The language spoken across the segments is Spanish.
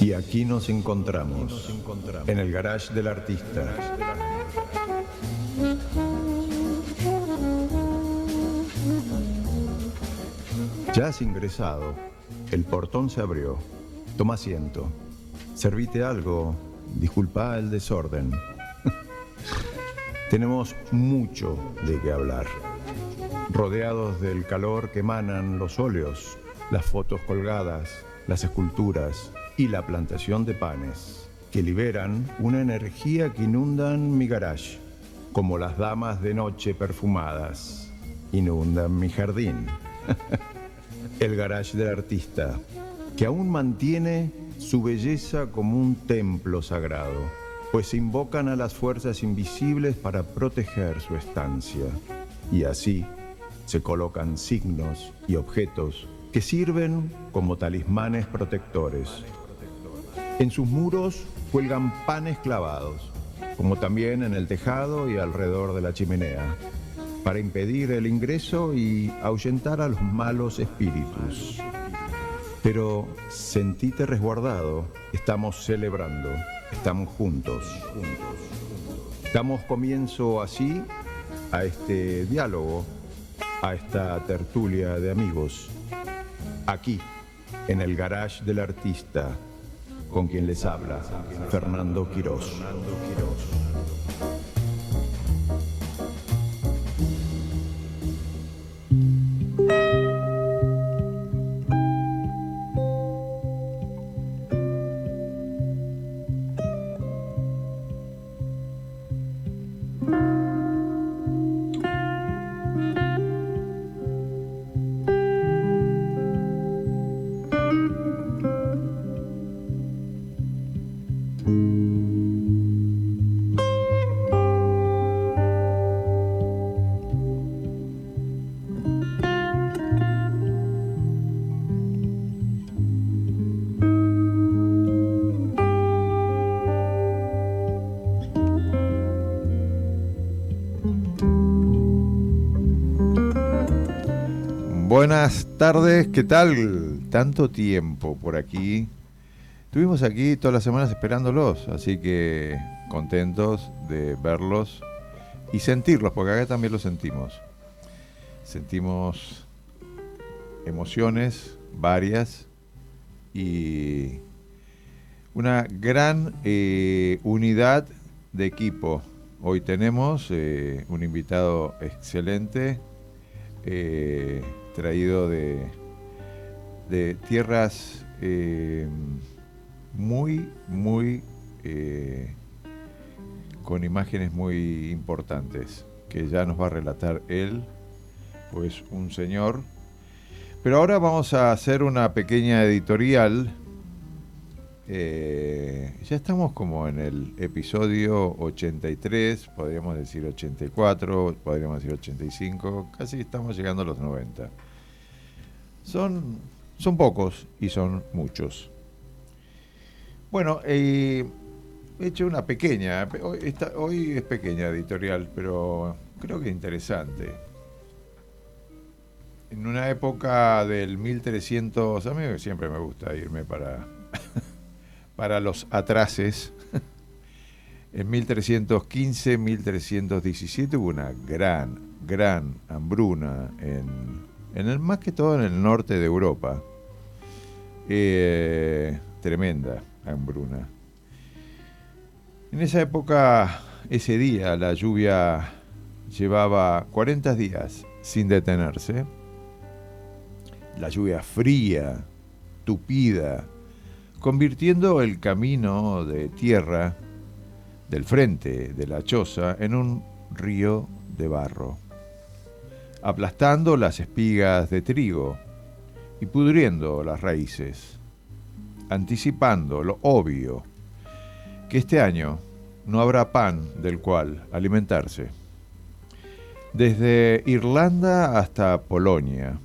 Y aquí nos encontramos, en el garage del artista. Ya has ingresado, el portón se abrió. Toma asiento, servite algo, disculpa el desorden. Tenemos mucho de qué hablar. Rodeados del calor que emanan los óleos, las fotos colgadas, las esculturas y la plantación de panes, que liberan una energía que inundan mi garage, como las damas de noche perfumadas inundan mi jardín. El garage del artista, que aún mantiene su belleza como un templo sagrado, pues invocan a las fuerzas invisibles para proteger su estancia. Y así se colocan signos y objetos que sirven como talismanes protectores. En sus muros cuelgan panes clavados, como también en el tejado y alrededor de la chimenea, para impedir el ingreso y ahuyentar a los malos espíritus. Pero sentite resguardado, estamos celebrando, estamos juntos. Damos comienzo así a este diálogo, a esta tertulia de amigos, aquí, en el garage del artista, con quien les habla Fernando Quirós. Buenas tardes, ¿qué tal? Tanto tiempo por aquí. Estuvimos aquí todas las semanas esperándolos, así que contentos de verlos y sentirlos, porque acá también los sentimos. Sentimos emociones varias y una gran unidad de equipo. Hoy tenemos un invitado excelente, traído de tierras muy con imágenes muy importantes, que ya nos va a relatar él, pues un señor. Pero ahora vamos a hacer una pequeña editorial. Ya estamos como en el episodio 83, podríamos decir 84, podríamos decir 85, casi estamos llegando a los 90. Son pocos y son muchos. Bueno, he hecho una pequeña, hoy es pequeña editorial, pero creo que interesante. En una época del 1300, a mí siempre me gusta irme para los atrases. En 1315, 1317 hubo una gran hambruna más que todo en el norte de Europa. Tremenda hambruna. En esa época, ese día, la lluvia llevaba 40 días sin detenerse. La lluvia fría, tupida, convirtiendo el camino de tierra del frente de la choza en un río de barro, aplastando las espigas de trigo y pudriendo las raíces, anticipando lo obvio, que este año no habrá pan del cual alimentarse. Desde Irlanda hasta Polonia,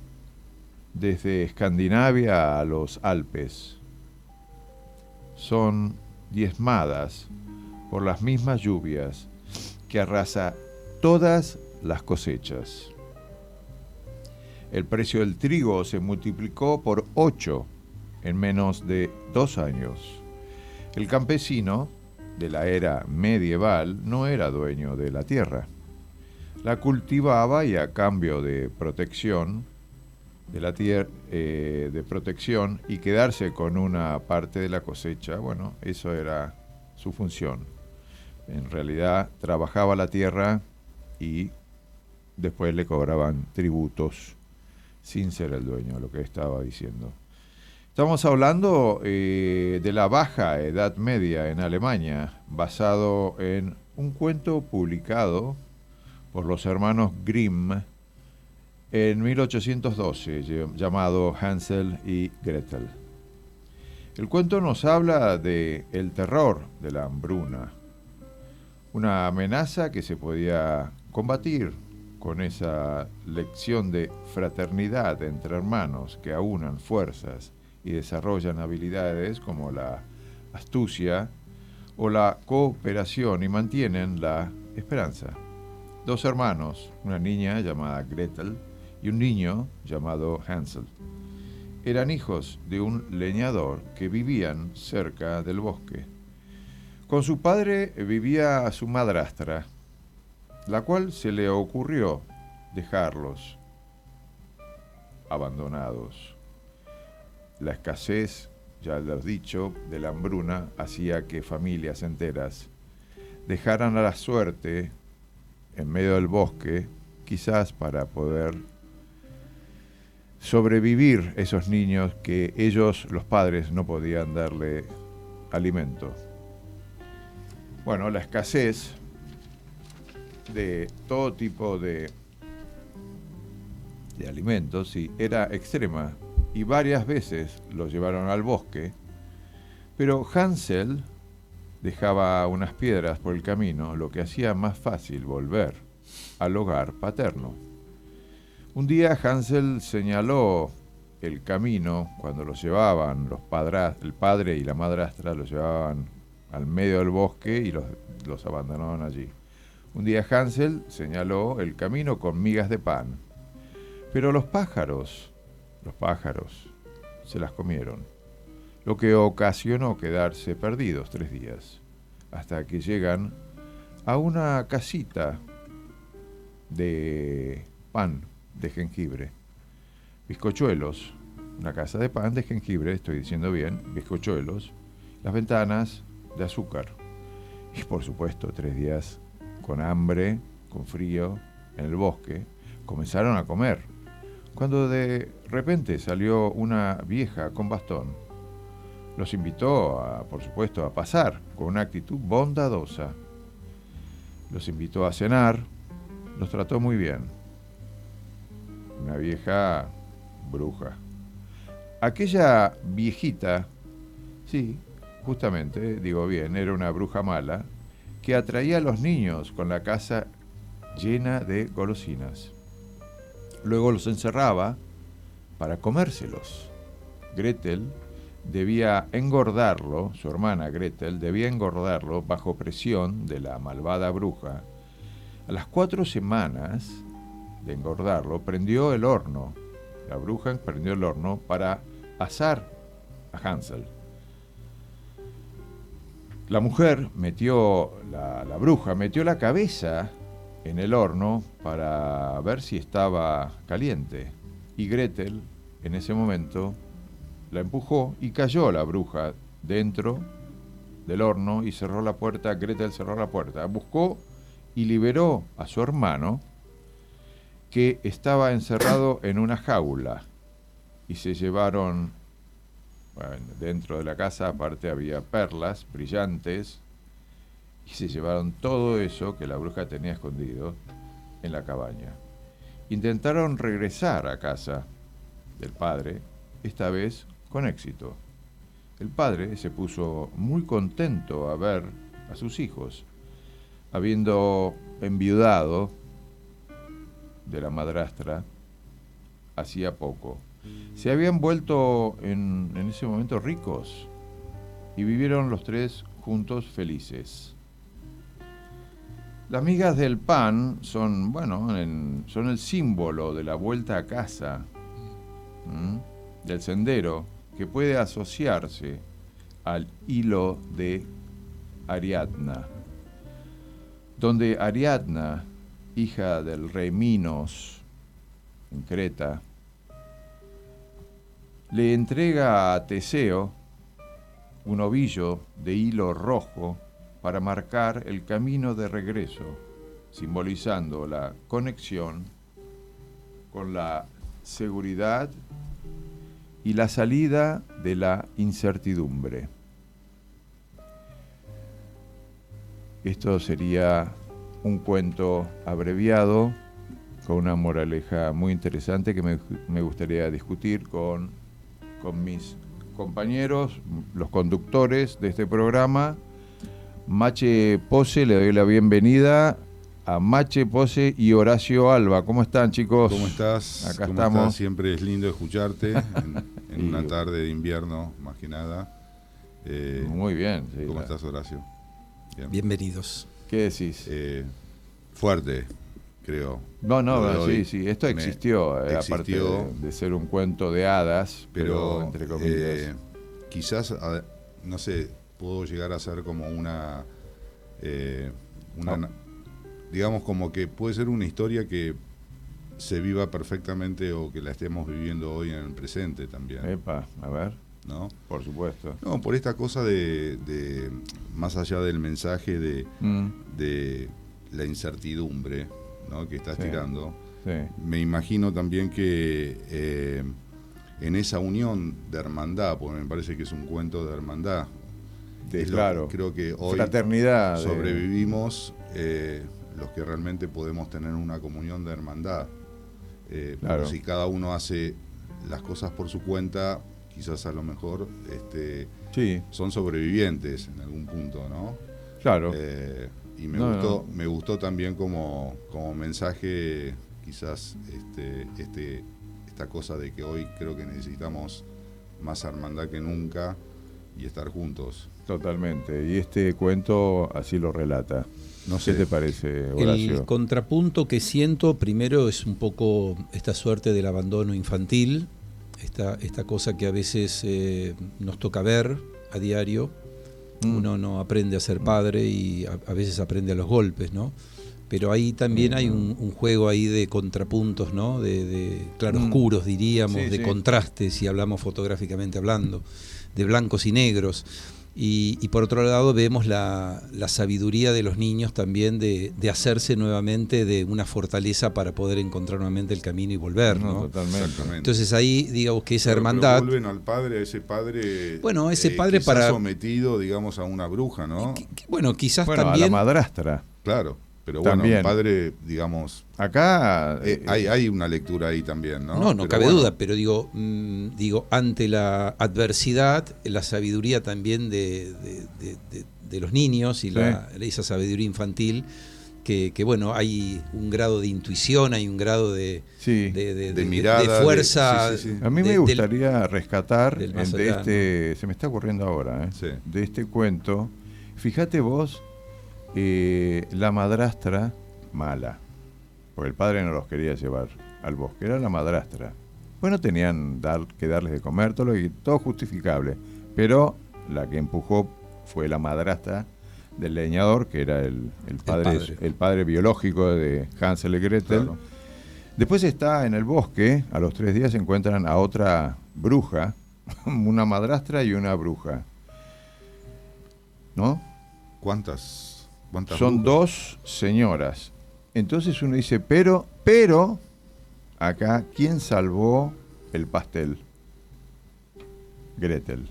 desde Escandinavia a los Alpes, son diezmadas por las mismas lluvias que arrasa todas las cosechas. El precio del trigo se multiplicó por 8 en menos de 2 años. El campesino de la era medieval no era dueño de la tierra. La cultivaba y a cambio de protección de la tierra, de protección y quedarse con una parte de la cosecha, bueno, eso era su función. En realidad trabajaba la tierra y después le cobraban tributos sin ser el dueño, lo que estaba diciendo. Estamos hablando de la Baja Edad Media en Alemania, basado en un cuento publicado por los hermanos Grimm en 1812, llamado Hansel y Gretel. El cuento nos habla de el terror de la hambruna, una amenaza que se podía combatir con esa lección de fraternidad entre hermanos que aunan fuerzas y desarrollan habilidades como la astucia o la cooperación y mantienen la esperanza. Dos hermanos, una niña llamada Gretel y un niño llamado Hansel, eran hijos de un leñador que vivían cerca del bosque. Con su padre vivía su madrastra, la cual se le ocurrió dejarlos abandonados. La escasez, ya lo he dicho, de la hambruna hacía que familias enteras dejaran a la suerte en medio del bosque, quizás para poder sobrevivir esos niños que ellos, los padres, no podían darle alimento. Bueno, la escasez de todo tipo de alimentos, sí, era extrema y varias veces los llevaron al bosque, pero Hansel dejaba unas piedras por el camino, lo que hacía más fácil volver al hogar paterno. Un día Hansel señaló el camino cuando los llevaban, el padre y la madrastra los llevaban al medio del bosque y los abandonaron allí. Un día Hansel señaló el camino con migas de pan, pero los pájaros se las comieron, lo que ocasionó quedarse perdidos 3 días, hasta que llegan a una casita de pan de jengibre, bizcochuelos, una casa de pan de jengibre, estoy diciendo bien, bizcochuelos, las ventanas de azúcar. Y por supuesto, 3 días con hambre, con frío, en el bosque, comenzaron a comer, cuando de repente salió una vieja con bastón. Los invitó, por supuesto, a pasar con una actitud bondadosa. Los invitó a cenar, los trató muy bien. Una vieja bruja. Aquella viejita, sí, justamente, digo bien, era una bruja mala, que atraía a los niños con la casa llena de golosinas. Luego los encerraba para comérselos. Gretel debía engordarlo, su hermana Gretel debía engordarlo bajo presión de la malvada bruja. A las 4 semanas de engordarlo, prendió el horno. La bruja prendió el horno para asar a Hansel. La mujer la bruja metió la cabeza en el horno para ver si estaba caliente. Y Gretel, en ese momento, la empujó y cayó la bruja dentro del horno y cerró la puerta. Gretel cerró la puerta, buscó y liberó a su hermano, que estaba encerrado en una jaula, y se llevaron, bueno, dentro de la casa aparte había perlas brillantes, y se llevaron todo eso que la bruja tenía escondido en la cabaña. Intentaron regresar a casa del padre, esta vez con éxito. El padre se puso muy contento a ver a sus hijos, habiendo enviudado de la madrastra hacía poco. Se habían vuelto en ese momento ricos y vivieron los 3 juntos felices. Las migas del pan son, bueno, son el símbolo de la vuelta a casa, del sendero, que puede asociarse al hilo de Ariadna, donde Ariadna, hija del rey Minos en Creta, le entrega a Teseo un ovillo de hilo rojo para marcar el camino de regreso, simbolizando la conexión con la seguridad y la salida de la incertidumbre. Esto sería un cuento abreviado con una moraleja muy interesante que me gustaría discutir con mis compañeros, los conductores de este programa. Mache Pose, le doy la bienvenida a Mache Pose y Horacio Alba. ¿Cómo están, chicos? ¿Cómo estás? Acá ¿Cómo estamos. estás? Siempre es lindo escucharte en una tarde de invierno, más que nada. Muy bien. Sí, ¿Cómo estás, Horacio? Bien. Bienvenidos. ¿Qué decís? Fuerte, creo. Sí, esto existió, aparte de ser un cuento de hadas, pero entre comillas. Quizás, no sé, puedo llegar a ser como una digamos, como que puede ser una historia que se viva perfectamente o que la estemos viviendo hoy en el presente también. Epa, a ver. ¿No? Por supuesto. No, por esta cosa de más allá del mensaje de la incertidumbre, ¿no?, que estás tirando. Sí. Me imagino también que en esa unión de hermandad, porque me parece que es un cuento de hermandad. Claro. Creo que hoy fraternidad sobrevivimos los que realmente podemos tener una comunión de hermandad. Pero si cada uno hace las cosas por su cuenta, quizás a lo mejor son sobrevivientes en algún punto, ¿no? Claro. Y me gustó también como mensaje, quizás esta cosa de que hoy creo que necesitamos más hermandad que nunca y estar juntos. Totalmente. Y este cuento así lo relata. No sé. ¿Qué te parece, Horacio? El contrapunto que siento primero es un poco esta suerte del abandono infantil, esta cosa que a veces nos toca ver a diario. Uno no aprende a ser padre y a veces aprende a los golpes, ¿no? Pero ahí también hay un juego ahí de contrapuntos, ¿no? De claroscuros, diríamos, de contrastes, si hablamos fotográficamente hablando, de blancos y negros. Y por otro lado vemos la sabiduría de los niños también de hacerse nuevamente de una fortaleza para poder encontrar nuevamente el camino y volver, ¿no? Totalmente. Entonces ahí, digamos que esa pero hermandad... vuelven al padre, a ese padre... Bueno, ese padre quizás para... sometido, digamos, a una bruja, ¿no? Bueno, quizás Bueno, también... a la madrastra. Claro, pero También. bueno, padre, digamos... Acá... hay una lectura ahí también, ¿no? No Pero cabe bueno, duda, pero digo, ante la adversidad, la sabiduría también de los niños y esa sabiduría infantil, que bueno, hay un grado de intuición, hay un grado de mirada, de fuerza. A mí me gustaría rescatar del más de allá, se me está ocurriendo ahora, de este cuento. Fíjate vos, la madrastra mala, porque el padre no los quería llevar al bosque, era la madrastra. Bueno, tenían que darles de comer, todo justificable, pero la que empujó fue la madrastra del leñador, que era el padre biológico de Hansel y Gretel. Claro. Después está en el bosque, a los 3 días se encuentran a otra bruja, una madrastra y una bruja, ¿no? ¿Cuántas Son brujas? 2 señoras. Entonces uno dice, pero, acá, ¿quién salvó el pastel? Gretel,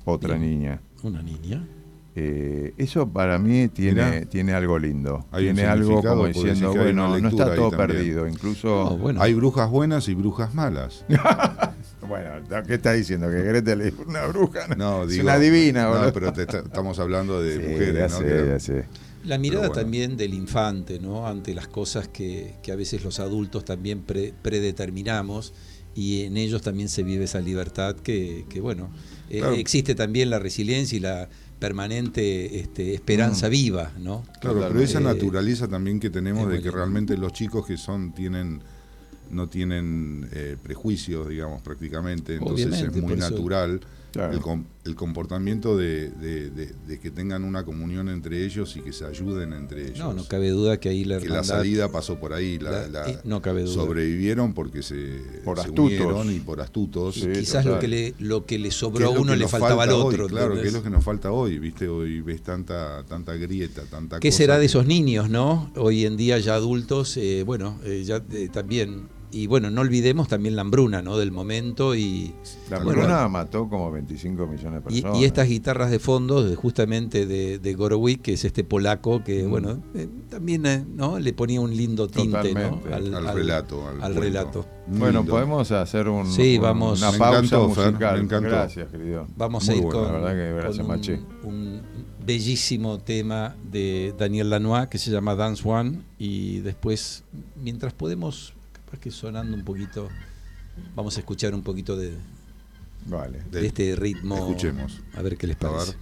otra niña. Una niña. Eso para mí tiene algo lindo. Hay un tiene algo como significado, diciendo, porque hay una bueno, no lectura está todo ahí también. perdido. Incluso, Hay brujas buenas y brujas malas. bueno, ¿qué está diciendo? ¿Que Gretel es una bruja? No, es digo, una divina, boludo. No, pero estamos hablando de mujeres, ya ¿no? sé, ya sé. La mirada bueno. también del infante, ¿no? Ante las cosas que a veces los adultos también predeterminamos, y en ellos también se vive esa libertad que bueno, Claro. Existe también la resiliencia y la permanente esperanza viva, ¿no? Claro, pero esa naturaleza también que tenemos es de muy que lindo. realmente los chicos que tienen no tienen prejuicios, digamos, prácticamente, entonces Obviamente, es muy natural. Claro. El comportamiento de que tengan una comunión entre ellos y que se ayuden entre ellos. No cabe duda que ahí la salida pasó por ahí. no cabe duda. Sobrevivieron porque se unieron y por astutos. Sí, quizás lo que le sobró a uno le faltaba al otro. Hoy, claro, que es lo que nos falta hoy, ¿viste? Hoy ves tanta grieta, tanta ¿Qué cosa será de esos niños, no? Hoy en día ya adultos, también... Y bueno, no olvidemos también la hambruna, ¿no? Del momento y... La hambruna mató como 25 millones de personas. Y estas guitarras de fondo, justamente de Gorowick, que es este polaco que, también ¿no? le ponía un lindo tinte, ¿no? al relato. Al relato. Bueno, podemos hacer una Me pausa encantó, musical. Fer, me encantó. Gracias, querido. Vamos Muy a ir bueno, la verdad que gracias, Machi. un bellísimo tema de Daniel Lanois que se llama Dance One, y después, mientras podemos... que sonando un poquito, vamos a escuchar un poquito de este ritmo. Escuchemos. A ver qué les parece.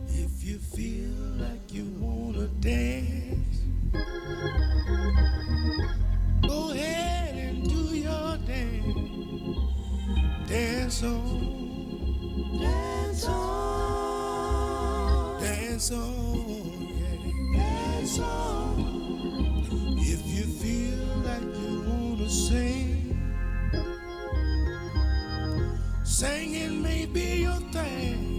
If you feel like you wanna dance, go ahead and do your dance. Dance on, dance on, dance on, yeah. Dance on. If you feel like you wanna sing, singing may be your thing.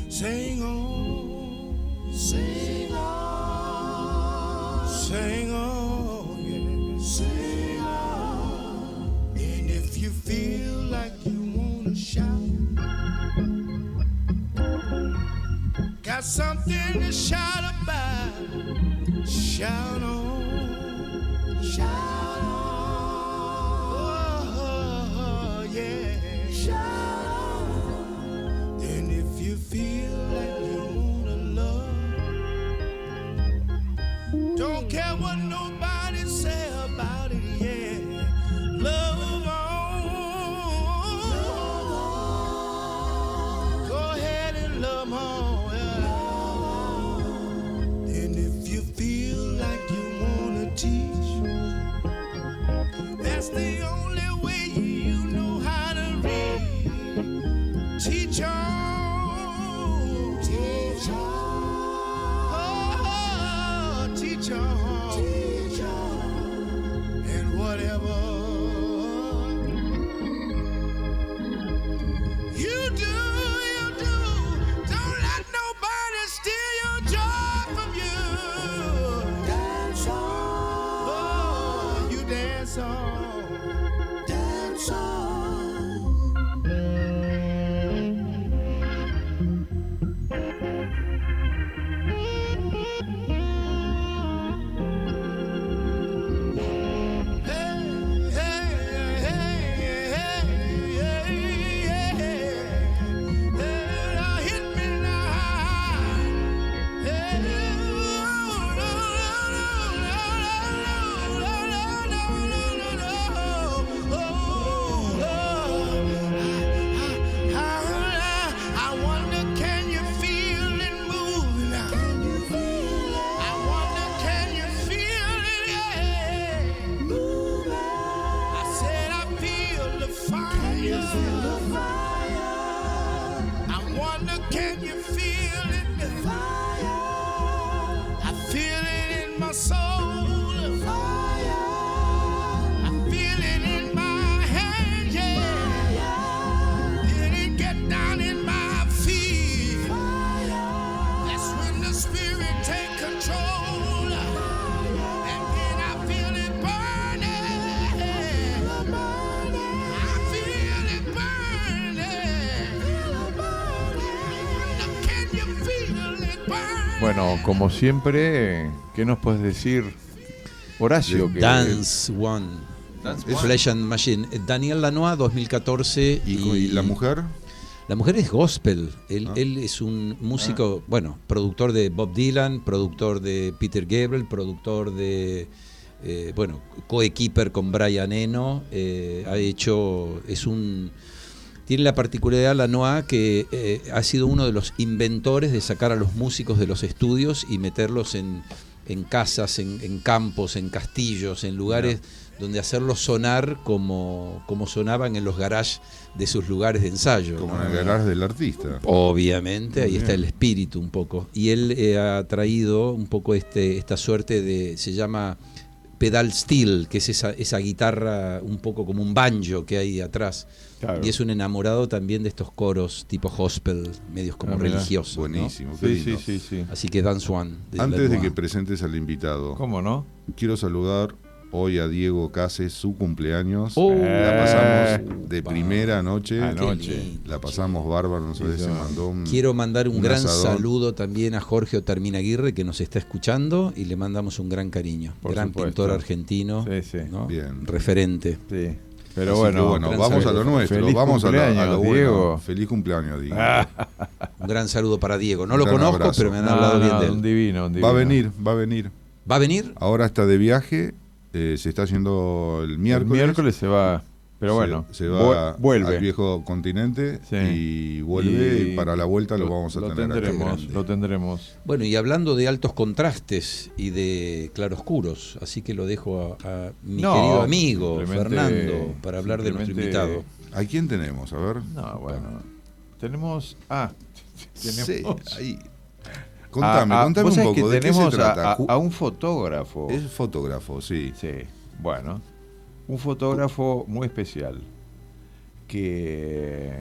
Sing on, sing on, sing on, yeah. Sing on. And if you feel like you wanna shout, got something to shout about, shout on, shout on, oh, yeah, shout on. And if you feel like you wanna love, don't care what nobody say about it, yeah. Love on, go ahead and love on, yeah. And if you feel like you wanna teach, that's the only way you know how to read. Teach on, teach on, oh, teach on, teach on, and whatever you do, don't let nobody steal your joy from you. Dance on, oh, you dance on, dance on. Bueno, como siempre, ¿qué nos puedes decir, Horacio? Dance One. Flesh and Machine. Daniel Lanois, 2014. ¿Y la mujer? La mujer es gospel. Él es un músico, productor de Bob Dylan, productor de Peter Gabriel, productor de, coequiper con Brian Eno. Tiene la particularidad Lanois que ha sido uno de los inventores de sacar a los músicos de los estudios y meterlos en casas, en campos, en castillos, en lugares donde hacerlos sonar como sonaban en los garages de sus lugares de ensayo. Como en el garage del artista. Obviamente, ahí está el espíritu un poco. Y él ha traído un poco esta suerte se llama pedal steel, que es esa guitarra un poco como un banjo que hay atrás. Claro. Y es un enamorado también de estos coros tipo gospel, medios como religiosos. Buenísimo, ¿no? Sí. Así que Dan Swan. Antes de que presentes al invitado, ¿cómo no? Quiero saludar hoy a Diego Cases, su cumpleaños. La pasamos de primera noche. La pasamos bárbaro, no sé, se mandó un. Quiero mandar un gran saludo también a Jorge Otermina Aguirre, que nos está escuchando, y le mandamos un gran cariño. Gran pintor argentino, ¿no? Bien. Referente. Sí. Pero bueno, vamos a lo nuestro, feliz vamos a lo bueno. Diego. Feliz cumpleaños, Diego. Un gran saludo para Diego. No lo conozco, abrazo. Pero me han hablado bien de él. Un divino. Va a venir. ¿Va a venir? Ahora está de viaje, se está yendo el miércoles. El miércoles se va, pero bueno, se va vuelve al viejo continente y vuelve y para la vuelta lo vamos a tener. Lo tendremos. Bueno, y hablando de altos contrastes y de claroscuros, así que lo dejo a mi querido amigo Fernando para hablar de nuestro invitado. ¿A quién tenemos? A ver. No, bueno, tenemos sí, ahí. Contame un poco, ¿de qué se trata? A un fotógrafo. Es fotógrafo, sí. Sí, bueno, un fotógrafo muy especial que,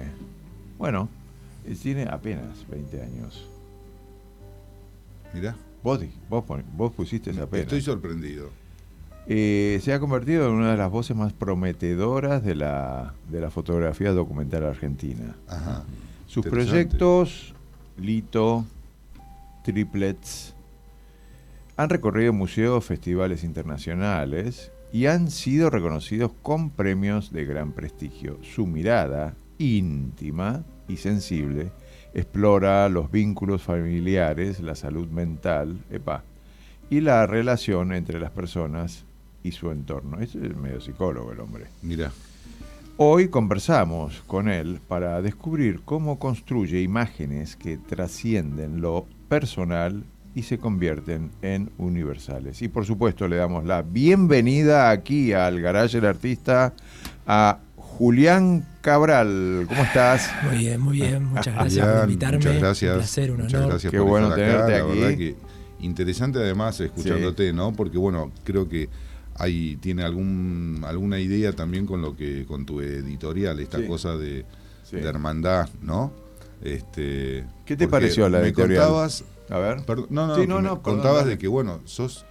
tiene apenas 20 años. Mirá. Vos pusiste esa pena. Estoy sorprendido. Se ha convertido en una de las voces más prometedoras de la fotografía documental argentina. Ajá. Sus proyectos, Lito, Triplets, han recorrido museos, festivales internacionales y han sido reconocidos con premios de gran prestigio. Su mirada íntima y sensible explora los vínculos familiares, la salud mental, y la relación entre las personas y su entorno. Es medio psicólogo el hombre. Mirá. Hoy conversamos con él para descubrir cómo construye imágenes que trascienden lo personal y se convierten en universales. Y por supuesto le damos la bienvenida aquí al Garage del Artista a Julián Cabral. ¿Cómo estás? Muy bien. Muchas gracias por invitarme. Muchas gracias. Un placer, un honor. Muchas gracias. Qué bueno tenerte aquí. La verdad que interesante además escuchándote, ¿no? Porque creo que tiene alguna idea también con tu editorial, esta cosa de hermandad, ¿no? ¿Qué te pareció la editorial? Contabas, a ver. Contabas de que sos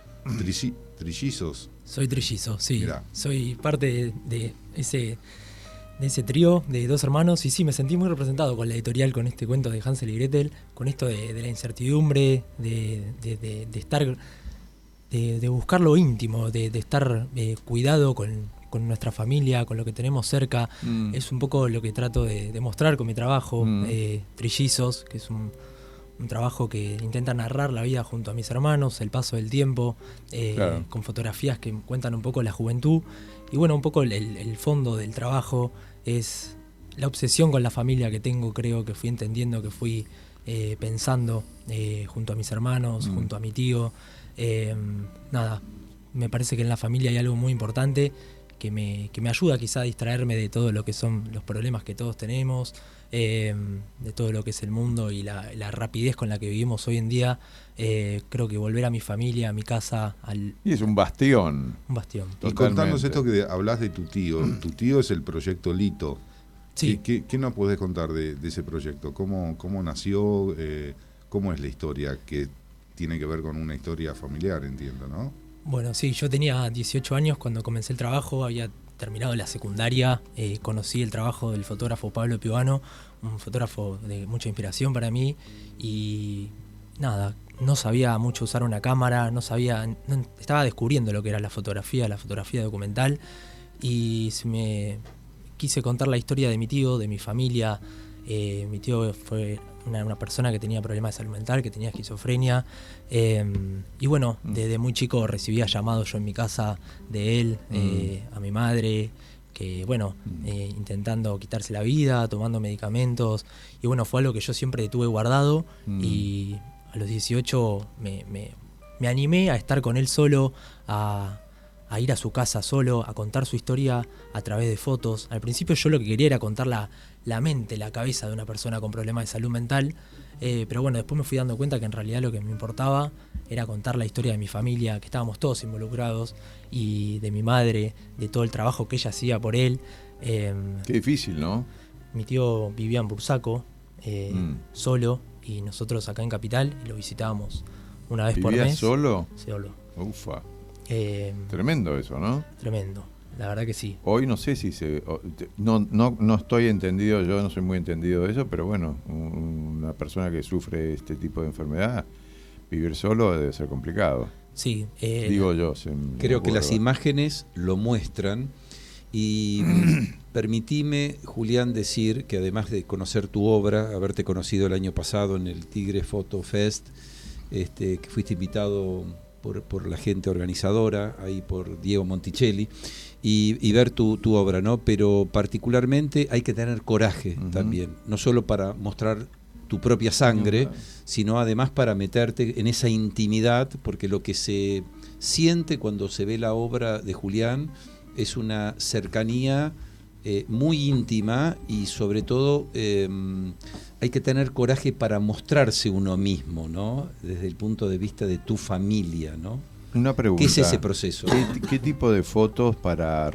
trillizos. Soy trillizo, sí. Mirá. Soy parte de ese trío de dos hermanos y sí, me sentí muy representado con la editorial, con este cuento de Hansel y Gretel, con esto de la incertidumbre, de estar, de buscar lo íntimo, de estar cuidado con nuestra familia, con lo que tenemos cerca. Es un poco lo que trato de mostrar con mi trabajo, Trillizos, que es un trabajo que intenta narrar la vida junto a mis hermanos, el paso del tiempo, claro, con fotografías que cuentan un poco la juventud. Y bueno, un poco el fondo del trabajo es la obsesión con la familia que tengo, creo que fui entendiendo, que fui pensando junto a mis hermanos, junto a mi tío. Me parece que en la familia hay algo muy importante que me ayuda quizá a distraerme de todo lo que son los problemas que todos tenemos, de todo lo que es el mundo y la rapidez con la que vivimos hoy en día. Creo que volver a mi familia, a mi casa... Y es un bastión. Un bastión. Y contanos esto que hablas de tu tío. Tu tío es el proyecto Lito. Sí. ¿Qué nos podés contar de ese proyecto? ¿Cómo nació? ¿Cómo es la historia? Que tiene que ver con una historia familiar, entiendo, ¿no? Bueno, sí, yo tenía 18 años cuando comencé el trabajo, había terminado la secundaria, conocí el trabajo del fotógrafo Pablo Piovano, un fotógrafo de mucha inspiración para mí, y no sabía mucho usar una cámara, estaba descubriendo lo que era la fotografía documental, y me quise contar la historia de mi tío, de mi familia, Mi tío fue una persona que tenía problemas de salud mental, que tenía esquizofrenia. Y bueno, desde muy chico recibía llamados yo en mi casa de él, a mi madre, que bueno, intentando quitarse la vida, tomando medicamentos. Y bueno, fue algo que yo siempre tuve guardado. Y a los 18 me animé a estar con él solo, a ir a su casa solo, a contar su historia a través de fotos. Al principio yo lo que quería era contar la mente, la cabeza de una persona con problemas de salud mental, pero bueno, después me fui dando cuenta que en realidad lo que me importaba era contar la historia de mi familia, que estábamos todos involucrados, y de mi madre, de todo el trabajo que ella hacía por él. Qué difícil, ¿no? Mi tío vivía en Bursaco, solo, y nosotros acá en Capital, y lo visitábamos una vez por mes. ¿Vivías solo? Solo. Ufa. Tremendo eso, ¿no? Tremendo, la verdad que sí. Hoy no sé si no estoy entendido, yo no soy muy entendido de eso, pero bueno, una persona que sufre este tipo de enfermedad, vivir solo debe ser complicado. Sí. Digo yo. Creo que las imágenes lo muestran. Y permitime, Julián, decir que además de conocer tu obra, haberte conocido el año pasado en el Tigre Photo Fest, que fuiste invitado por la gente organizadora, ahí por Diego Monticelli, y ver tu obra, ¿no? Pero particularmente hay que tener coraje también, no solo para mostrar tu propia sangre, sino además para meterte en esa intimidad, porque lo que se siente cuando se ve la obra de Julián es una cercanía muy íntima, y sobre todo hay que tener coraje para mostrarse uno mismo, ¿no? Desde el punto de vista de tu familia, ¿no? Una pregunta. ¿Qué es ese proceso? ¿Qué tipo de fotos para...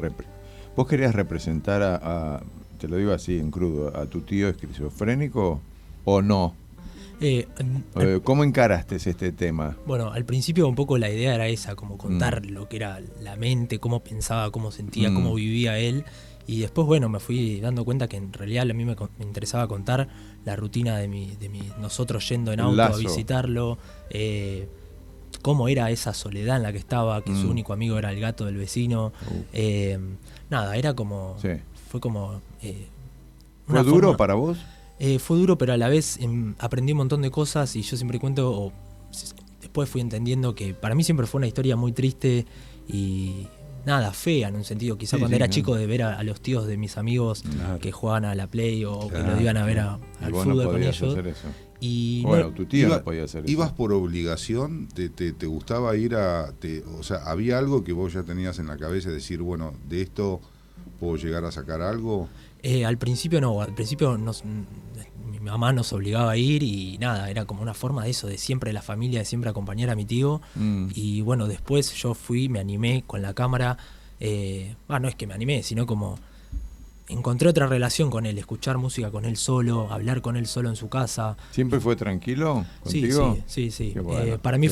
¿Vos querías representar te lo digo así en crudo, a tu tío esquizofrénico o no? ¿Cómo encaraste este tema? Bueno, al principio un poco la idea era esa, como contar lo que era la mente, cómo pensaba, cómo sentía, cómo vivía él. Y después, bueno, me fui dando cuenta que en realidad a mí me interesaba contar la rutina de nosotros yendo en auto a visitarlo, cómo era esa soledad en la que estaba, que su único amigo era el gato del vecino. Nada, era como... Sí. Fue como... ¿Fue duro para vos? Fue duro, pero a la vez aprendí un montón de cosas, y yo siempre cuento, después fui entendiendo que para mí siempre fue una historia muy triste y nada, fea en un sentido. Quizá cuando era chico, de ver a los tíos de mis amigos que jugaban a la Play o que lo iban a ver al fútbol con ellos. Hacer eso. Y bueno, tu tío no podía hacer eso. ¿Ibas por obligación? ¿Te gustaba ir o sea, había algo que vos ya tenías en la cabeza, de decir, bueno, de esto puedo llegar a sacar algo? Al principio no, mi mamá nos obligaba a ir, y nada, era como una forma de eso, de siempre la familia, de siempre acompañar a mi tío. Y bueno, después yo me animé con la cámara, no es que me animé, sino como encontré otra relación con él, escuchar música con él solo, hablar con él solo en su casa. ¿Siempre fue tranquilo contigo? Sí. Bueno, para mí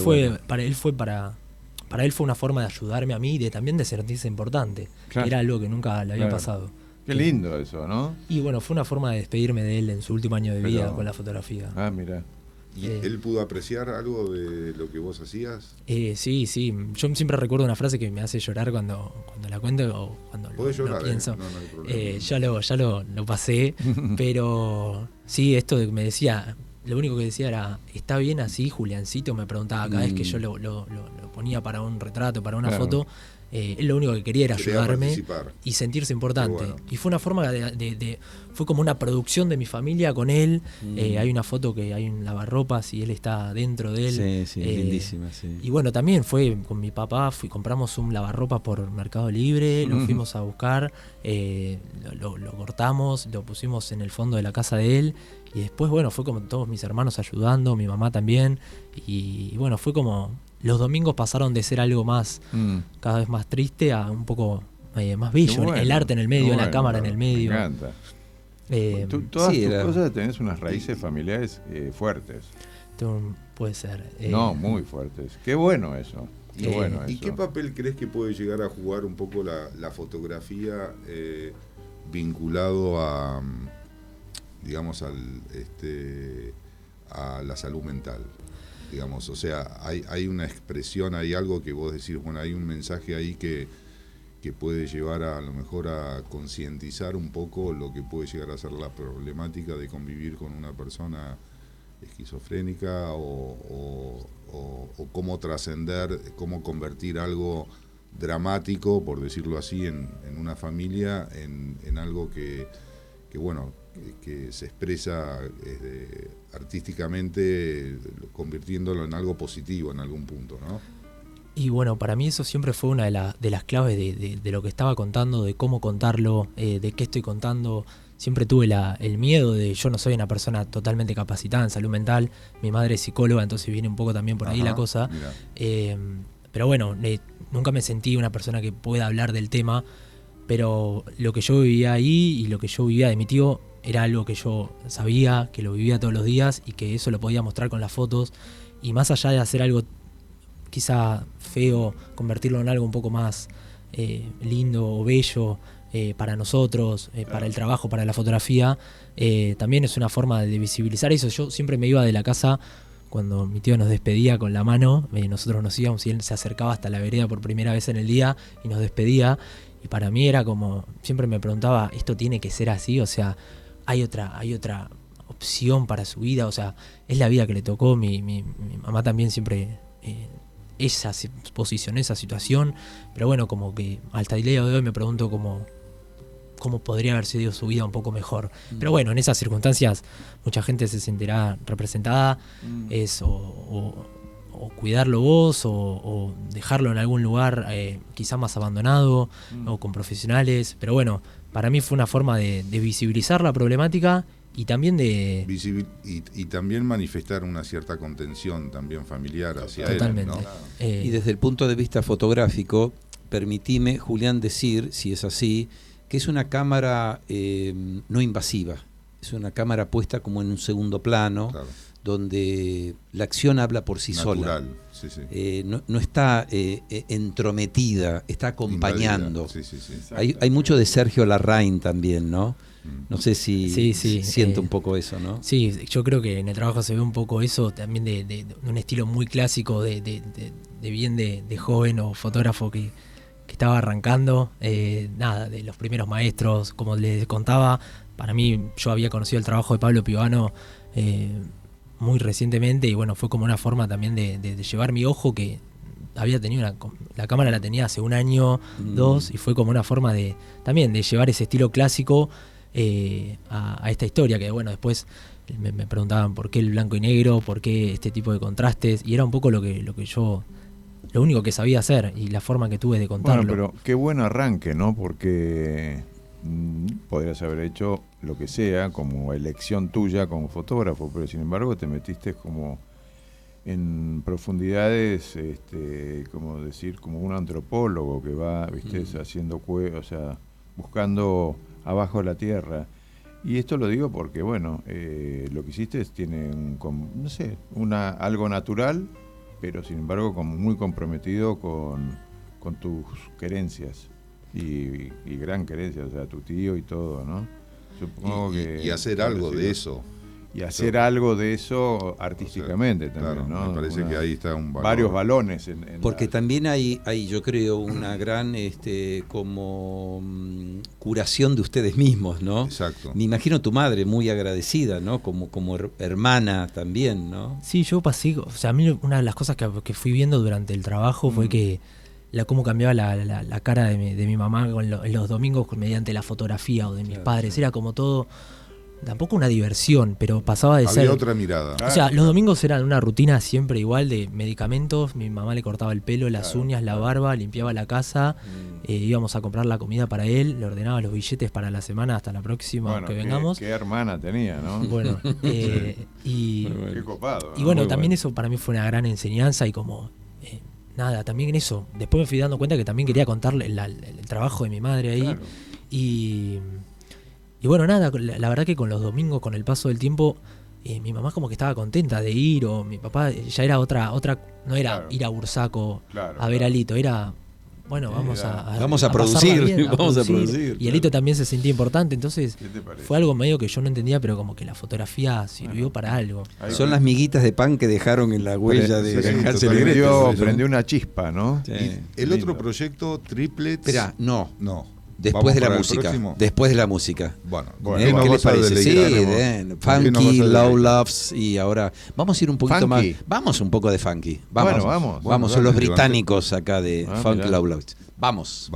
para él fue una forma de ayudarme a mí, y también de sentirse importante, que era algo que nunca le había pasado. Qué lindo eso, ¿no? Y bueno, fue una forma de despedirme de él en su último año de vida con la fotografía. Ah, mira. ¿Y él pudo apreciar algo de lo que vos hacías? Sí. Yo siempre recuerdo una frase que me hace llorar cuando la cuento, o cuando lo pienso. No hay problema. Ya lo pasé, pero sí, esto de que me decía, lo único que decía era, ¿está bien así, Juliancito? Me preguntaba cada vez que yo lo ponía para un retrato, para una foto. Él lo único que quería era ayudarme y sentirse importante. Bueno. Y fue una forma fue como una producción de mi familia con él. Hay una foto que hay un lavarropas y él está dentro de él. Sí, lindísima, sí. Y bueno, también fue con mi papá, compramos un lavarropas por Mercado Libre, lo fuimos a buscar, lo cortamos, lo pusimos en el fondo de la casa de él, y después, bueno, fue como todos mis hermanos ayudando, mi mamá también, y bueno, fue como... Los domingos pasaron de ser algo más, cada vez más triste, a un poco más bello. Bueno, el arte en el medio, la cámara en el medio. Me encanta. Todas tus cosas tenés unas raíces familiares fuertes. Puede ser. No, muy fuertes. Qué bueno eso. ¿Y qué papel crees que puede llegar a jugar un poco la fotografía vinculado a, digamos, a la salud mental? Digamos, o sea, hay una expresión, hay algo que vos decís, bueno, hay un mensaje ahí que que puede llevar a lo mejor a concientizar un poco lo que puede llegar a ser la problemática de convivir con una persona esquizofrénica o cómo trascender, cómo convertir algo dramático, por decirlo así, en una familia, en algo que bueno, que se expresa artísticamente, convirtiéndolo en algo positivo en algún punto, ¿no? Y bueno, para mí eso siempre fue una de las claves de lo que estaba contando, de cómo contarlo, de qué estoy contando. Siempre tuve el miedo de, yo no soy una persona totalmente capacitada en salud mental, mi madre es psicóloga, entonces viene un poco también por ahí la cosa. Pero bueno, nunca me sentí una persona que pueda hablar del tema, pero lo que yo vivía ahí y lo que yo vivía de mi tío era algo que yo sabía, que lo vivía todos los días y que eso lo podía mostrar con las fotos. Y más allá de hacer algo quizá feo, convertirlo en algo un poco más lindo o bello para nosotros, para el trabajo, para la fotografía, también es una forma de visibilizar eso. Yo siempre me iba de la casa cuando mi tío nos despedía con la mano, nosotros nos íbamos y él se acercaba hasta la vereda por primera vez en el día y nos despedía. Y para mí era como, siempre me preguntaba, ¿esto tiene que ser así? O sea, hay otra opción para su vida, o sea, es la vida que le tocó. Mi mamá también siempre ella se posicionó en esa situación, pero bueno, como que hasta el día de hoy me pregunto cómo podría haber sido su vida un poco mejor. Pero bueno, en esas circunstancias mucha gente se sentirá representada, es o cuidarlo vos o dejarlo en algún lugar quizá más abandonado o con profesionales, pero bueno, para mí fue una forma de visibilizar la problemática y también de... Y también manifestar una cierta contención también familiar hacia totalmente. él, ¿no? Y desde el punto de vista fotográfico, permitime, Julián, decir, si es así, que es una cámara no invasiva, es una cámara puesta como en un segundo plano, claro, donde la acción habla por sí natural, sola. Sí, sí. No está entrometida, está acompañando. Sí, sí, sí. Hay mucho de Sergio Larraín también, ¿no? No sé si siento un poco eso, ¿no? Sí, yo creo que en el trabajo se ve un poco eso, también de un estilo muy clásico de joven o fotógrafo que estaba arrancando, de los primeros maestros, como les contaba. Para mí, yo había conocido el trabajo de Pablo Piovano muy recientemente y bueno, fue como una forma también de llevar mi ojo, que había tenido la cámara la tenía hace un año, 2, y fue como una forma también de llevar ese estilo clásico a esta historia, que bueno, después me preguntaban por qué el blanco y negro, por qué este tipo de contrastes, y era un poco lo único que sabía hacer y la forma que tuve de contarlo. Bueno, pero qué buen arranque, ¿no? Porque podrías haber hecho lo que sea como elección tuya como fotógrafo, pero sin embargo te metiste como en profundidades, como decir, como un antropólogo que va, viste, haciendo buscando abajo de la tierra. Y esto lo digo porque, bueno, lo que hiciste tiene algo natural, pero sin embargo como muy comprometido con tus querencias y gran querencia, o sea, tu tío y todo, ¿no? Supongo y hacer algo de eso. Y hacer algo de eso artísticamente, o sea, también, claro, ¿no? Me parece que ahí está un valor. Varios balones. Porque también hay, yo creo, una gran como curación de ustedes mismos, ¿no? Exacto. Me imagino tu madre muy agradecida, ¿no? Como hermana también, ¿no? Sí, yo pasé, o sea, a mí una de las cosas que fui viendo durante el trabajo fue que cómo cambiaba la cara de mi mamá en los domingos mediante la fotografía, o de mis padres. Era como todo, tampoco una diversión, pero pasaba de ser... Había otra mirada. O sea, los domingos eran una rutina siempre igual de medicamentos. Mi mamá le cortaba el pelo, las uñas, la barba, limpiaba la casa. Íbamos a comprar la comida para él, le ordenaba los billetes para la semana hasta la próxima que vengamos. Qué hermana tenía, ¿no? Bueno, qué copado, ¿no? Y bueno, muy también eso para mí fue una gran enseñanza y como... también en eso. Después me fui dando cuenta que también quería contarle el trabajo de mi madre ahí. Claro. Y bueno, la verdad que con los domingos, con el paso del tiempo, mi mamá como que estaba contenta de ir, o mi papá ya era otra no era ir a Bursaco a ver a Lito, era bueno, vamos a producir, pasarla bien, vamos a producir. Y Elito también se sentía importante, entonces ¿Qué te parece? fue algo medio que yo no entendía, pero como que la fotografía sirvió para algo. Son las miguitas de pan que dejaron en la huella de Hansel y Gretel. Prendió una chispa, ¿no? Sí. El otro proyecto, Triplets. Espera, no. Después de la música. Después de la música. Bueno, ¿Qué les parece? Sí, funky, Low Loves, y ahora vamos a ir un poquito más. Vamos un poco de funky. Vamos, son los británicos acá de Funk Low Loves. Vamos.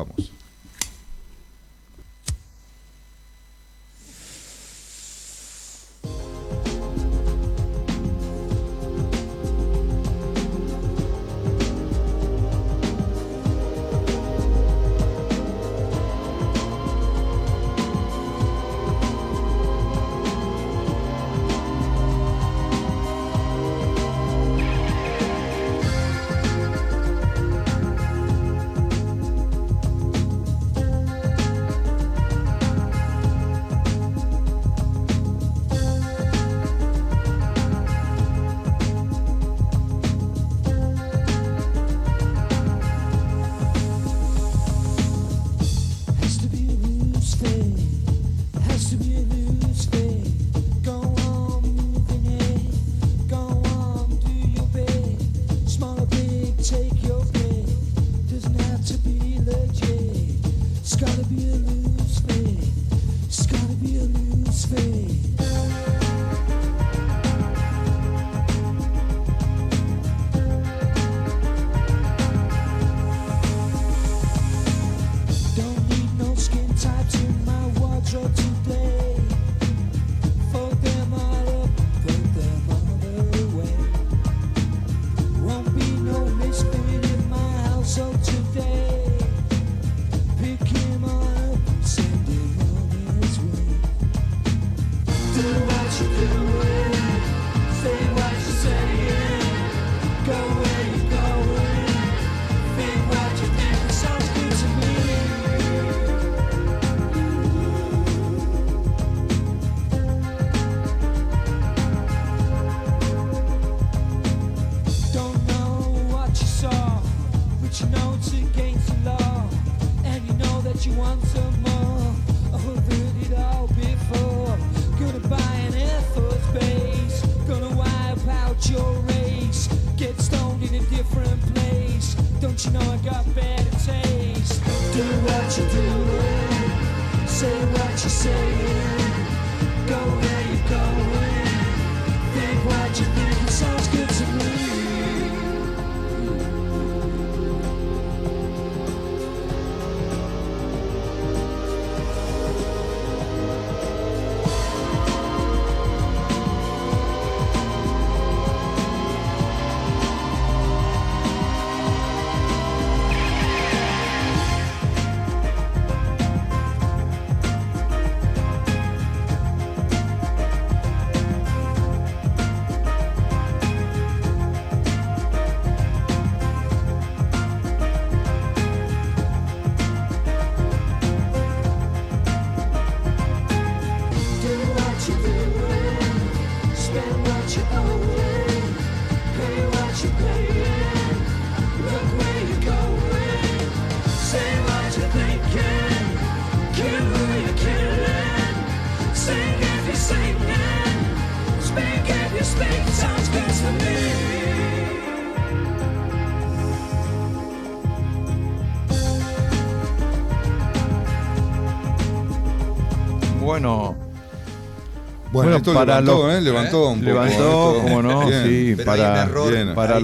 Bueno, esto para levantó un poco. Levantó, como no, bien. Sí, para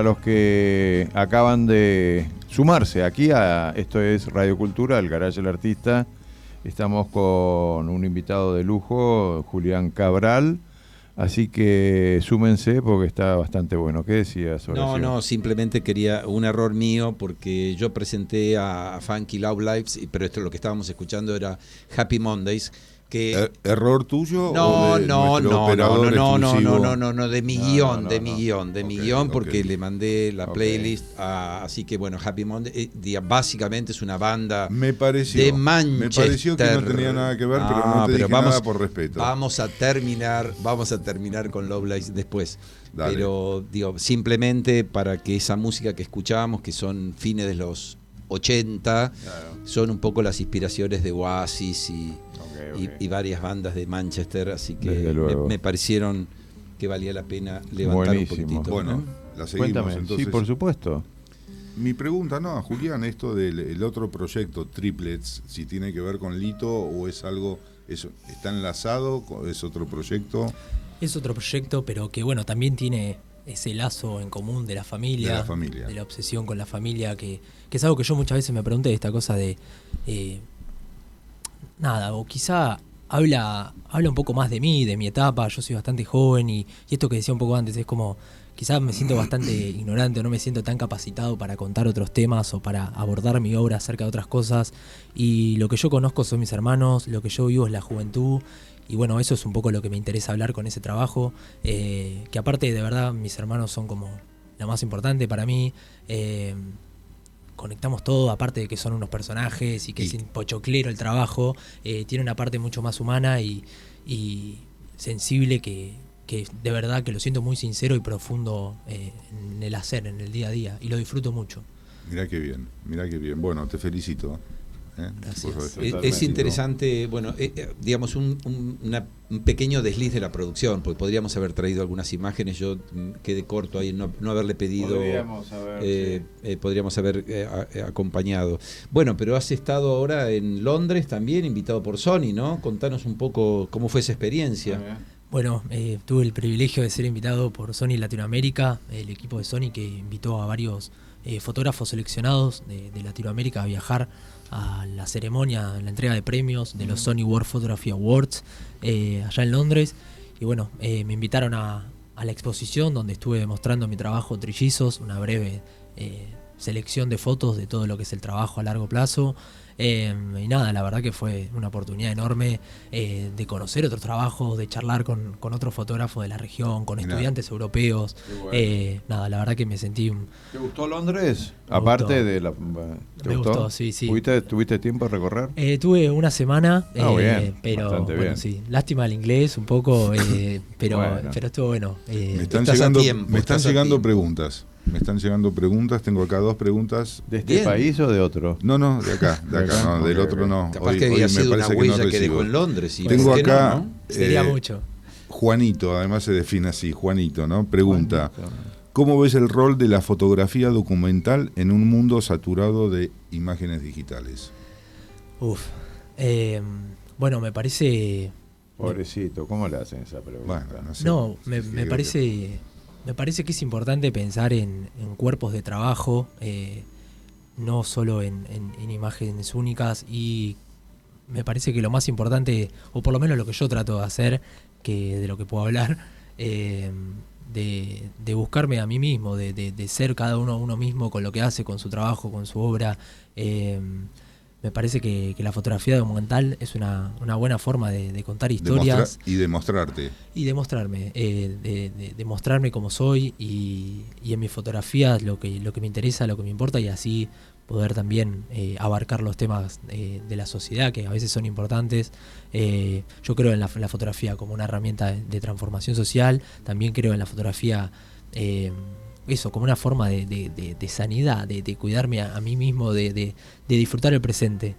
los que acaban de sumarse aquí a esto es Radio Cultura, el Garage del Artista. Estamos con un invitado de lujo, Julián Cabral. Así que súmense porque está bastante bueno. ¿Qué decías, Horacio? No, simplemente quería un error mío porque yo presenté a Funky Loud Lives, pero esto lo que estábamos escuchando era Happy Mondays. Que ¿Error tuyo? No, o de no, de mi guión, porque le mandé la playlist así que bueno, Happy Monday, básicamente es una banda de Manchester. Me pareció que no tenía nada que ver, pero no te dije nada por respeto. Vamos a terminar con Love Lives después. Dale. Pero digo, simplemente para que esa música que escuchábamos, que son fines de los 80, son un poco las inspiraciones de Oasis y varias bandas de Manchester, así que me parecieron que valía la pena levantar un poquitito. Bueno, la seguimos. Cuéntame. Entonces, sí, por supuesto. Mi pregunta, a Julián, esto del otro proyecto, Triplets, si tiene que ver con Lito o es algo, ¿está enlazado? ¿Es otro proyecto? Es otro proyecto, pero que bueno, también tiene ese lazo en común de la familia, de la obsesión con la familia, que es algo que yo muchas veces me pregunté, esta cosa de o quizá habla un poco más de mí, de mi etapa. Yo soy bastante joven y esto que decía un poco antes, es como quizás me siento bastante ignorante, o no me siento tan capacitado para contar otros temas o para abordar mi obra acerca de otras cosas, y lo que yo conozco son mis hermanos, lo que yo vivo es la juventud, y bueno, eso es un poco lo que me interesa hablar con ese trabajo, que aparte de verdad mis hermanos son como lo más importante para mí. Conectamos todo, aparte de que son unos personajes y que es pochoclero el trabajo, tiene una parte mucho más humana y sensible que de verdad que lo siento muy sincero y profundo en el hacer, en el día a día, y lo disfruto mucho. Mirá qué bien. Bueno, te felicito. Gracias. Es interesante, bueno, digamos un pequeño desliz de la producción, porque podríamos haber traído algunas imágenes. Yo quedé corto ahí, no haberle pedido, podríamos haber acompañado. Bueno, pero has estado ahora en Londres también, invitado por Sony, ¿no? Contanos un poco cómo fue esa experiencia. Bueno, tuve el privilegio de ser invitado por Sony Latinoamérica, el equipo de Sony que invitó a varios fotógrafos seleccionados de Latinoamérica a viajar a la ceremonia, la entrega de premios de los Sony World Photography Awards allá en Londres. Y bueno, me invitaron a la exposición donde estuve mostrando mi trabajo Trillizos, una breve selección de fotos de todo lo que es el trabajo a largo plazo. Y nada, la verdad que fue una oportunidad enorme de conocer otros trabajos, de charlar con otros fotógrafos de la región, con estudiantes europeos. Bueno. Nada, la verdad que me sentí ¿Te gustó Londres? Aparte de la... Me gustó, sí. ¿Tuviste tiempo de recorrer? Tuve una semana, bien, pero bueno, bien. Sí, lástima el inglés un poco, pero estuvo bueno. Me están llegando preguntas. Tengo acá 2 preguntas. ¿De este país o de otro? No, de acá, no, del otro no. Capaz que había sido una huella que dejó en Londres. Tengo acá... Sería mucho. Juanito, además se define así, Juanito, ¿no? Pregunta, ¿cómo ves el rol de la fotografía documental en un mundo saturado de imágenes digitales? Bueno, me parece... Pobrecito, ¿cómo le hacen esa pregunta? Bueno, no sé. No, me parece... Me parece que es importante pensar en cuerpos de trabajo, no solo en imágenes únicas, y me parece que lo más importante, o por lo menos lo que yo trato de hacer, que de lo que puedo hablar, de buscarme a mí mismo, de ser cada uno mismo con lo que hace, con su trabajo, con su obra. Me parece que la fotografía documental es una buena forma de contar historias. Y de mostrarte. Y de mostrarme, de mostrarme como soy, y en mis fotografías lo que me interesa, lo que me importa, y así poder también abarcar los temas de la sociedad que a veces son importantes. Yo creo en la fotografía como una herramienta de transformación social. También creo en la fotografía como una forma de sanidad, de cuidarme a mí mismo, de disfrutar el presente.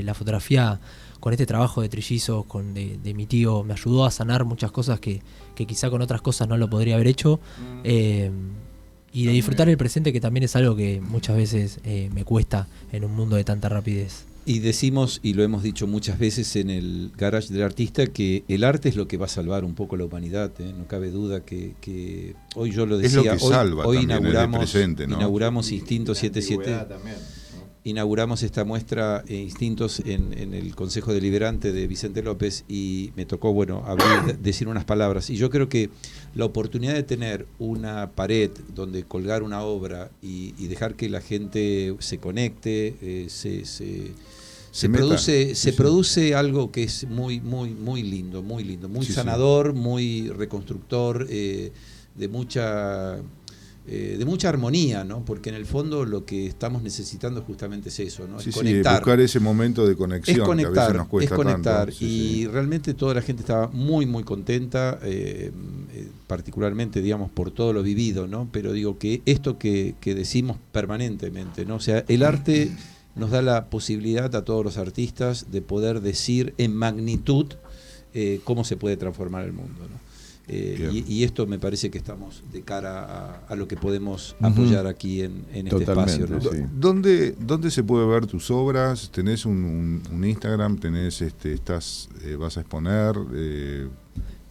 La fotografía, con este trabajo de Trillizos, de mi tío, me ayudó a sanar muchas cosas que quizá con otras cosas no lo podría haber hecho. Y de disfrutar el presente, que también es algo que muchas veces me cuesta en un mundo de tanta rapidez. Y decimos, y lo hemos dicho muchas veces en el Garage del Artista, que el arte es lo que va a salvar un poco la humanidad. No cabe duda que hoy yo lo decía, es lo que salva hoy inauguramos, el presente, ¿no? Inauguramos Instinto 77. Inauguramos esta muestra Instintos en el Consejo Deliberante de Vicente López, y me tocó decir unas palabras. Y yo creo que la oportunidad de tener una pared donde colgar una obra y dejar que la gente se conecte, se produce algo que es muy lindo, muy sanador, muy reconstructor, de mucha de mucha armonía, ¿no? Porque en el fondo lo que estamos necesitando justamente es eso, ¿no? Sí, es conectar. Buscar ese momento de conexión, es conectar, que a veces nos cuesta es conectar. tanto. Y realmente toda la gente estaba muy, muy contenta, particularmente, digamos, por todo lo vivido, ¿no? Pero digo que esto que decimos permanentemente, ¿no? O sea, el arte nos da la posibilidad a todos los artistas de poder decir en magnitud cómo se puede transformar el mundo, ¿no? Y esto me parece que estamos de cara a lo que podemos apoyar aquí en este espacio, ¿no? Sí. ¿Dónde se puede ver tus obras? ¿Tenés un Instagram? ¿Tenés vas a exponer?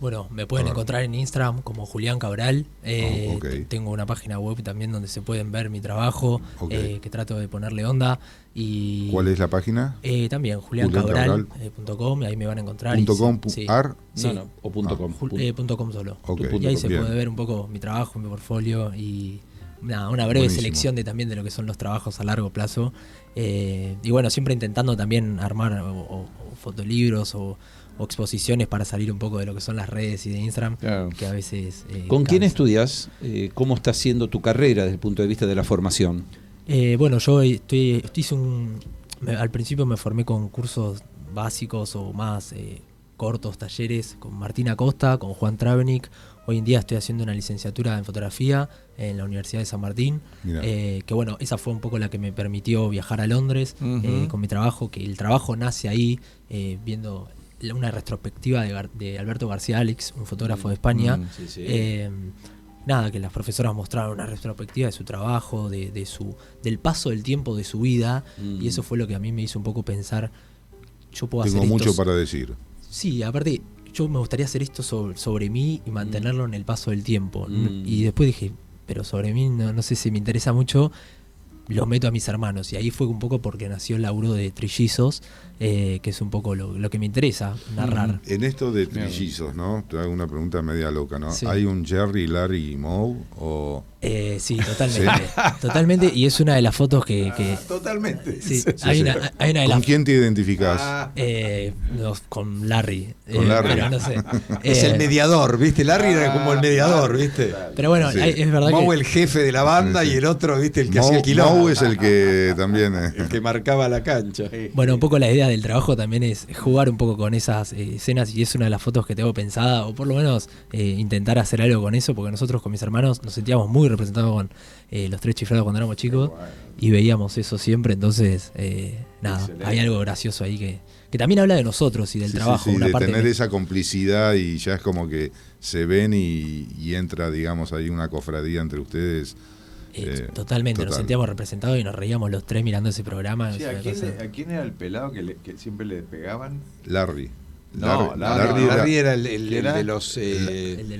Bueno, me pueden encontrar en Instagram como Julián Cabral. Okay. Tengo una página web también donde se pueden ver mi trabajo, que trato de ponerle onda. Y ¿cuál es la página? También juliancabral.com, ahí me van a encontrar. .com, sí. ar? Sí. No, o .com. .com solo. Okay. Y ahí se puede ver un poco mi trabajo, mi portfolio y una breve Buenísimo. selección también de lo que son los trabajos a largo plazo. Y bueno, siempre intentando también armar o fotolibros o exposiciones para salir un poco de lo que son las redes y de Instagram, claro, que a veces... ¿Con quién estudias? ¿Cómo está siendo tu carrera desde el punto de vista de la formación? Bueno, yo al principio me formé con cursos básicos o más cortos, talleres, con Martín Acosta, con Juan Travnik. Hoy en día estoy haciendo una licenciatura en fotografía en la Universidad de San Martín, que bueno, esa fue un poco la que me permitió viajar a Londres con mi trabajo, que el trabajo nace ahí, viendo una retrospectiva de Alberto García Alex, un fotógrafo de España. Que las profesoras mostraron una retrospectiva de su trabajo, del paso del tiempo de su vida, y eso fue lo que a mí me hizo un poco pensar, yo puedo hacer esto. Tengo mucho para decir. Sí, aparte, yo me gustaría hacer esto sobre mí y mantenerlo en el paso del tiempo. Y después dije, pero sobre mí no sé si me interesa mucho, lo meto a mis hermanos. Y ahí fue un poco porque nació el laburo de Trillizos, que es un poco lo que me interesa, narrar. En esto de Trillizos, ¿no? Te hago una pregunta media loca, ¿no? Sí. ¿Hay un Jerry, Larry y Moe? O... Sí, totalmente. ¿Sí? Totalmente, y es una de las fotos que... Totalmente. Sí, hay una de ¿Con quién te identificás? Con Larry. Con Larry. Pero no sé. Es el mediador, ¿viste? Larry era como el mediador, ¿viste? Pero bueno, sí, es verdad Moe el jefe de la banda y el otro, ¿viste? El que hacía el quilombo. Moe es el que también... el que marcaba la cancha. Bueno, un poco la idea del trabajo también es jugar un poco con esas escenas, y es una de las fotos que tengo pensada, o por lo menos intentar hacer algo con eso, porque nosotros con mis hermanos nos sentíamos muy representados con los Tres Chiflados cuando éramos chicos, y veíamos eso siempre. Entonces hay algo gracioso ahí que también habla de nosotros y del trabajo. Sí, una de parte tener esa complicidad, y ya es como que se ven y entra, digamos, ahí una cofradía entre ustedes. Totalmente, nos sentíamos representados y nos reíamos los tres mirando ese programa. Sí, ¿a quién era el pelado que siempre le pegaban? Larry. No, Larry era el de los... Curly.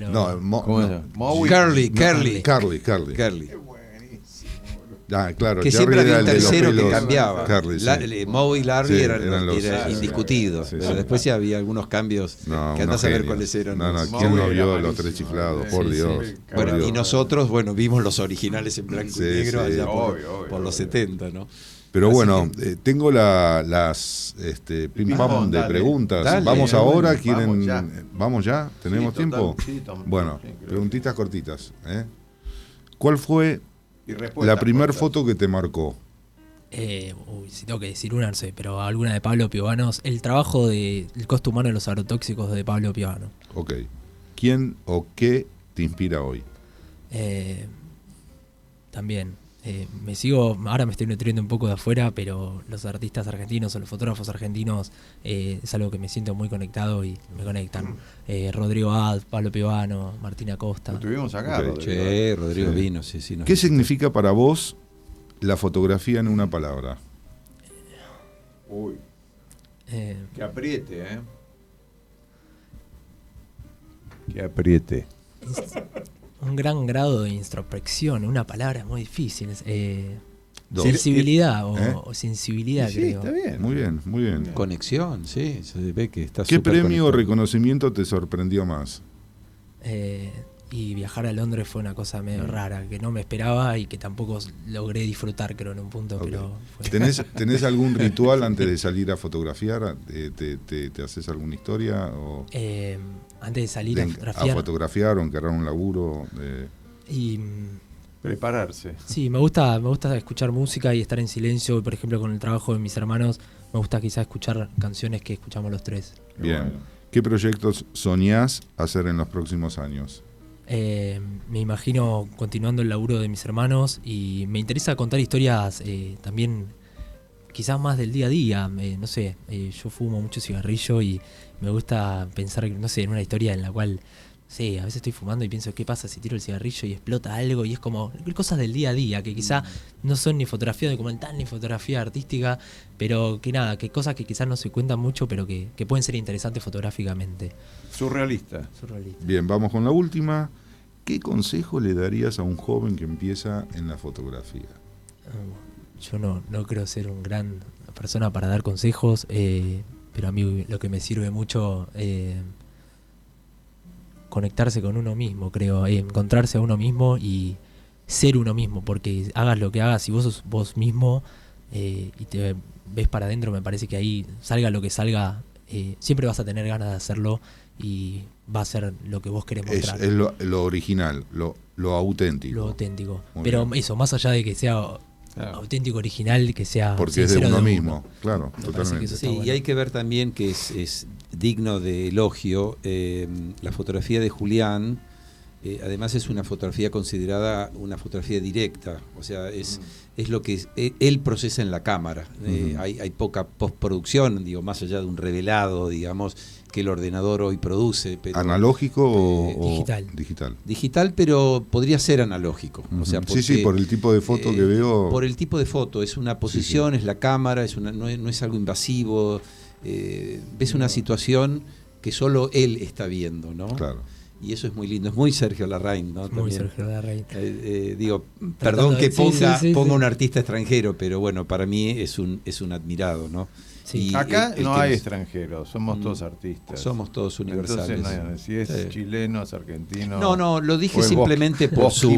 Claro, que Jerry siempre había un era el de los tercero que pelos. cambiaba. Curly, Moe y Larry eran los indiscutidos, pero después sí había algunos cambios que andás a ver cuáles eran. ¿Quién no vio Los Tres Chiflados? Por Dios. Bueno, y nosotros, vimos los originales en blanco y negro allá por los 70, ¿no? Pero bueno, tengo las pim-pam de preguntas. Dale, ¿vamos ahora? ¿Vamos ya? ¿Tenemos tiempo? Sí, bueno, preguntitas cortitas. ¿Cuál fue la primera foto que te marcó? Si tengo que decir una, no sé, pero alguna de Pablo Piovano. El trabajo del costo humano de los agrotóxicos de Pablo Piovano. Ok. ¿Quién o qué te inspira hoy? También. Ahora me estoy nutriendo un poco de afuera, pero los artistas argentinos o los fotógrafos argentinos es algo que me siento muy conectado y me conectan. Rodrigo Ad, Pablo Piovano, Martín Acosta. Lo tuvimos acá. Okay. Rodrigo vino, sí. ¿Qué significa para vos la fotografía en una palabra? Que apriete, Que apriete. Un gran grado de introspección, una palabra muy difícil. Sensibilidad o sensibilidad, sí, creo. Está bien. Muy bien. Conexión, sí, se ve que está ¿Qué premio conectado. o reconocimiento te sorprendió más? Y viajar a Londres fue una cosa medio rara, que no me esperaba y que tampoco logré disfrutar, creo, en un punto. Okay. Pero ¿Tenés algún ritual antes de salir a fotografiar? ¿Te haces alguna historia? O antes de salir a fotografiar o encargar un laburo. prepararse. Sí, me gusta escuchar música y estar en silencio. Por ejemplo, con el trabajo de mis hermanos, me gusta quizás escuchar canciones que escuchamos los tres. Bien. Bueno. ¿Qué proyectos soñás hacer en los próximos años? Me imagino continuando el laburo de mis hermanos y me interesa contar historias también quizás más del día a día. No sé, yo fumo mucho cigarrillo y me gusta pensar, no sé, en una historia en la cual, sí, a veces estoy fumando y pienso, ¿qué pasa si tiro el cigarrillo y explota algo? Y es como cosas del día a día que quizá no son ni fotografía documental ni fotografía artística, pero que nada, que cosas que quizás no se cuentan mucho, pero que pueden ser interesantes fotográficamente. Surrealista. Bien, vamos con la última. ¿Qué consejo le darías a un joven que empieza en la fotografía? Yo no creo ser un gran persona para dar consejos, pero a mí lo que me sirve mucho conectarse con uno mismo, creo, encontrarse a uno mismo y ser uno mismo, porque hagas lo que hagas, si vos sos vos mismo y te ves para adentro, me parece que ahí salga lo que salga, siempre vas a tener ganas de hacerlo y va a ser lo que vos querés mostrar. Es lo original, lo auténtico. Lo auténtico. Pero bien. Eso, más allá de que sea auténtico, original, que sea porque es de uno mismo, claro, totalmente. Sí, bueno. Y hay que ver también que es digno de elogio la fotografía de Julián. Además es una fotografía considerada una fotografía directa, o sea, es lo que él procesa en la cámara. Hay poca postproducción, digo, más allá de un revelado, digamos, que el ordenador hoy produce. Pero, ¿analógico o digital? Digital, pero podría ser analógico. O sea, porque, sí, por el tipo de foto que veo. Por el tipo de foto, es una posición, es la cámara, no es algo invasivo. Ves una situación que solo él está viendo, ¿no? Claro. Y eso es muy lindo, es muy Sergio Larraín, ¿no? Muy Sergio Larraín. Digo, perdón que ponga un artista extranjero, pero bueno, para mí es un admirado, ¿no? Sí. Y acá no hay extranjeros, somos todos artistas. Somos todos universales. Entonces, si es chileno, es argentino. No, lo dije simplemente por su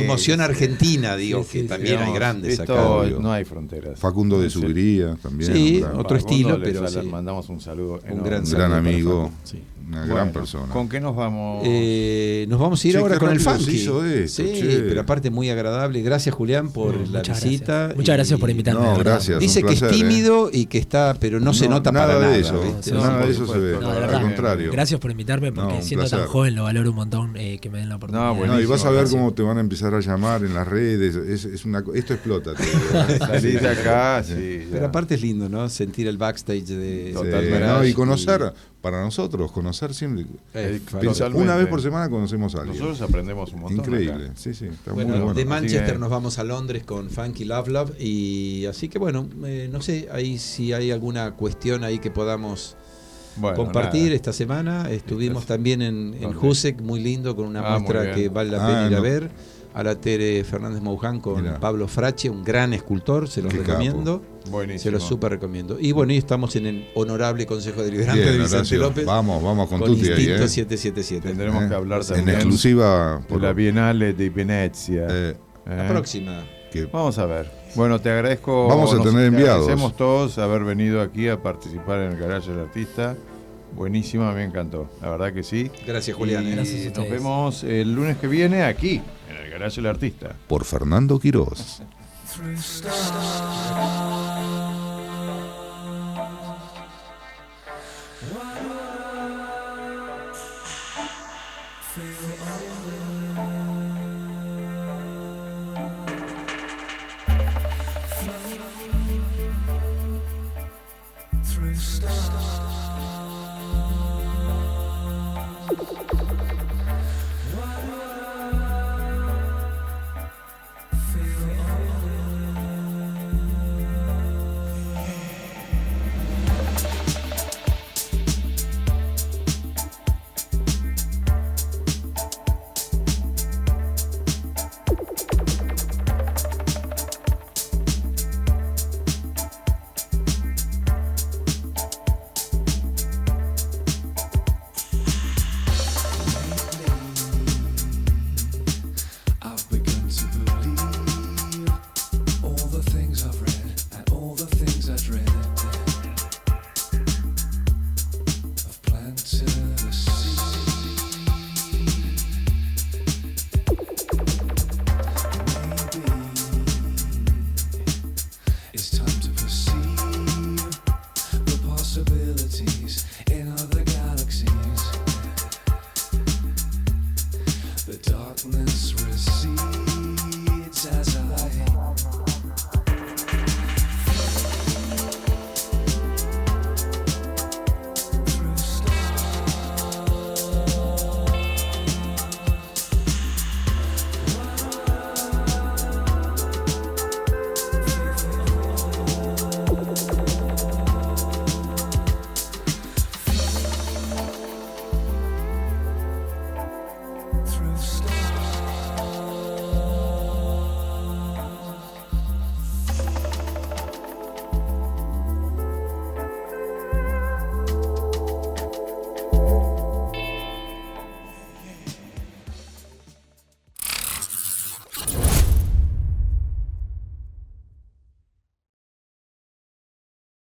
moción argentina, digo, que también hay grandes acá. No hay fronteras. Facundo de Subiría también. Sí, otro estilo, pero mandamos un saludo. Un gran amigo. Una gran persona. ¿Con qué nos vamos? Nos vamos a ir ahora con el funky. Pero aparte muy agradable. Gracias, Julián, por la visita. Muchas gracias por invitarme. No, gracias. Dice que es tímido y que está, pero no se nota para nada. Nada de eso se ve. Al contrario. Gracias por invitarme, porque siendo tan joven lo valoro un montón que me den la oportunidad. Y vas a ver cómo te van a empezar a llamar en las redes. Esto explota. Salir de acá, sí. Pero aparte es lindo, ¿no? Sentir el backstage de y conocer. Para nosotros, conocer siempre. Una vez por semana conocemos a alguien. Nosotros aprendemos un montón. Increíble. Acá. Sí, está muy bueno. bueno. De Manchester nos vamos a Londres con Funky Love. Y así que bueno, no sé ahí si hay alguna cuestión ahí que podamos compartir esta semana. Estuvimos también en Husek, muy lindo, con una muestra que vale la pena ir a ver. A la Tere Fernández Mouján con Pablo Frache, un gran escultor, se los recomiendo. Buenísimo. Se los súper recomiendo. Y bueno, y estamos en el honorable Consejo Deliberante de Vicente Horacio. López. Vamos con Tuti ahí. Instinto 777. Tendremos que hablar también en exclusiva por la Bienale de Venecia. La próxima. Vamos a ver. Bueno, te agradezco. Vamos a tener enviados. Agradecemos todos haber venido aquí a participar en el Garage del Artista. Buenísima, me encantó. La verdad que sí. Gracias, Julián. Gracias a ustedes. Nos vemos el lunes que viene aquí, en el Garage del Artista. Por Fernando Quirós. Through stars.